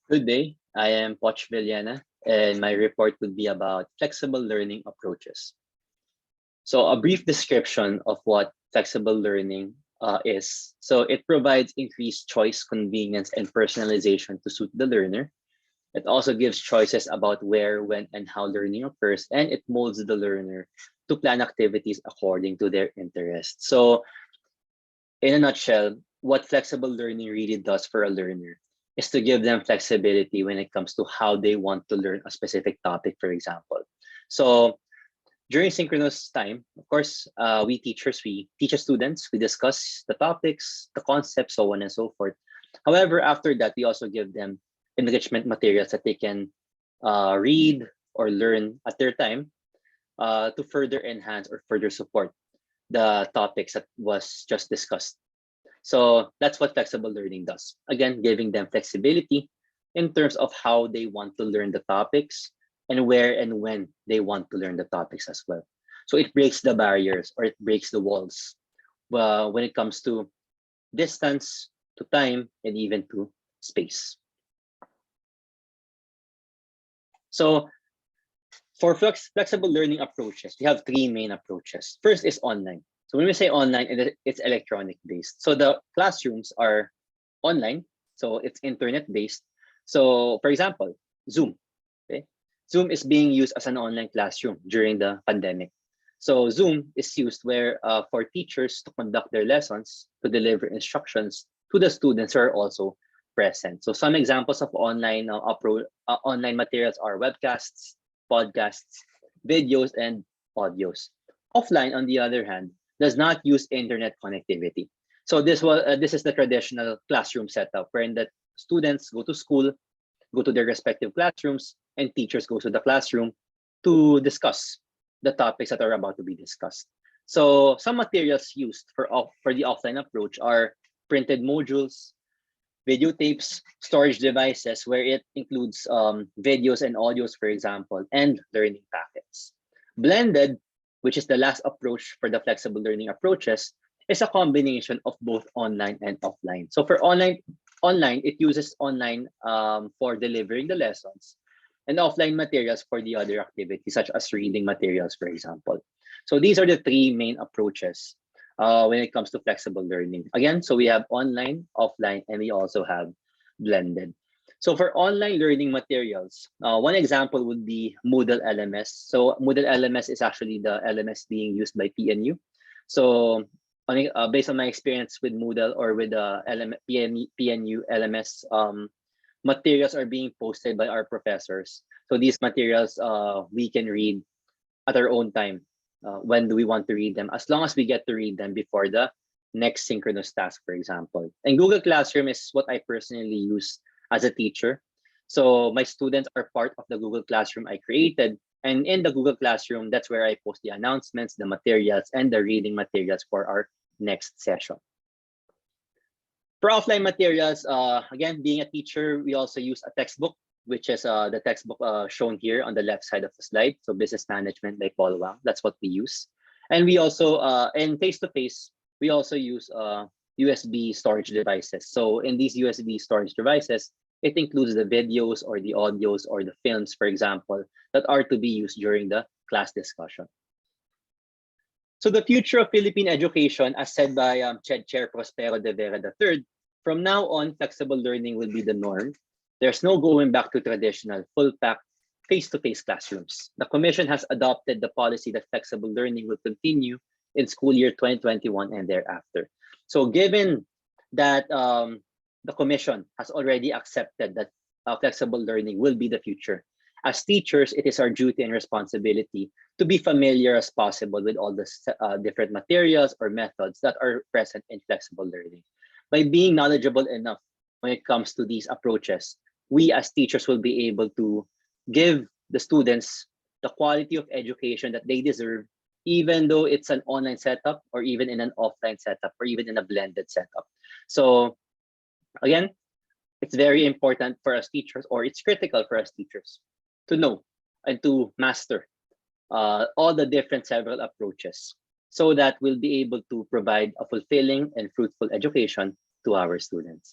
Good day. I am Poch Villena, and my report would be about flexible learning approaches. So, a brief description of what flexible learning is. So, it provides increased choice, convenience, and personalization to suit the learner. It also gives choices about where, when, and how learning occurs, and it molds the learner to plan activities according to their interests. So, in a nutshell, what flexible learning really does for a learner is to give them flexibility when it comes to how they want to learn a specific topic, for example. So during synchronous time, of course, we teachers, we teach the students, we discuss the topics, the concepts, so on and so forth. However, after that, we also give them enrichment materials that they can read or learn at their time to further enhance or further support the topics that was just discussed. So that's what flexible learning does. Again, giving them flexibility in terms of how they want to learn the topics and where and when they want to learn the topics as well. So it breaks the barriers or it breaks the walls when it comes to distance, to time, and even to space. So for flexible learning approaches, we have three main approaches. First is online. So when we say online, it's electronic based. So the classrooms are online, so it's internet based. So for example, Zoom. Okay, Zoom is being used as an online classroom during the pandemic. So Zoom is used where for teachers to conduct their lessons, to deliver instructions to the students who are also present. So some examples of online materials are webcasts, podcasts, videos, and audios. Offline, on the other hand, does not use internet connectivity. So this is the traditional classroom setup wherein the students go to school, go to their respective classrooms, and teachers go to the classroom to discuss the topics that are about to be discussed. So some materials used for the offline approach are printed modules, videotapes, storage devices, where it includes videos and audios, for example, and learning packets. Blended, which is the last approach for the flexible learning approaches, is a combination of both online and offline. So for online, it uses online for delivering the lessons and offline materials for the other activities, such as reading materials, for example. So these are the three main approaches when it comes to flexible learning. Again, so we have online, offline, and we also have blended. So for online learning materials, one example would be Moodle LMS. So Moodle LMS is actually the LMS being used by PNU. So based on my experience with Moodle or with the PNU LMS, materials are being posted by our professors. So these materials we can read at our own time. When do we want to read them? As long as we get to read them before the next synchronous task, for example. And Google Classroom is what I personally use as a teacher. So my students are part of the Google Classroom I created. And in the Google Classroom, that's where I post the announcements, the materials, and the reading materials for our next session. For offline materials, again, being a teacher, we also use a textbook, which is the textbook shown here on the left side of the slide. So Business Management by Paul Wang, that's what we use. And we also, in face-to-face, we also use USB storage devices. So in these USB storage devices, it includes the videos or the audios or the films, for example, that are to be used during the class discussion. So the future of Philippine education, as said by Chair Prospero de Vera III, from now on, flexible learning will be the norm. There's no going back to traditional full-pack face-to-face classrooms. The Commission has adopted the policy that flexible learning will continue in school year 2021 and thereafter. So given that the Commission has already accepted that flexible learning will be the future, as teachers, it is our duty and responsibility to be familiar as possible with all the different materials or methods that are present in flexible learning. By being knowledgeable enough when it comes to these approaches, we as teachers will be able to give the students the quality of education that they deserve, even though it's an online setup or even in an offline setup or even in a blended setup. So again, it's very important for us teachers, or it's critical for us teachers to know and to master all the different several approaches so that we'll be able to provide a fulfilling and fruitful education to our students.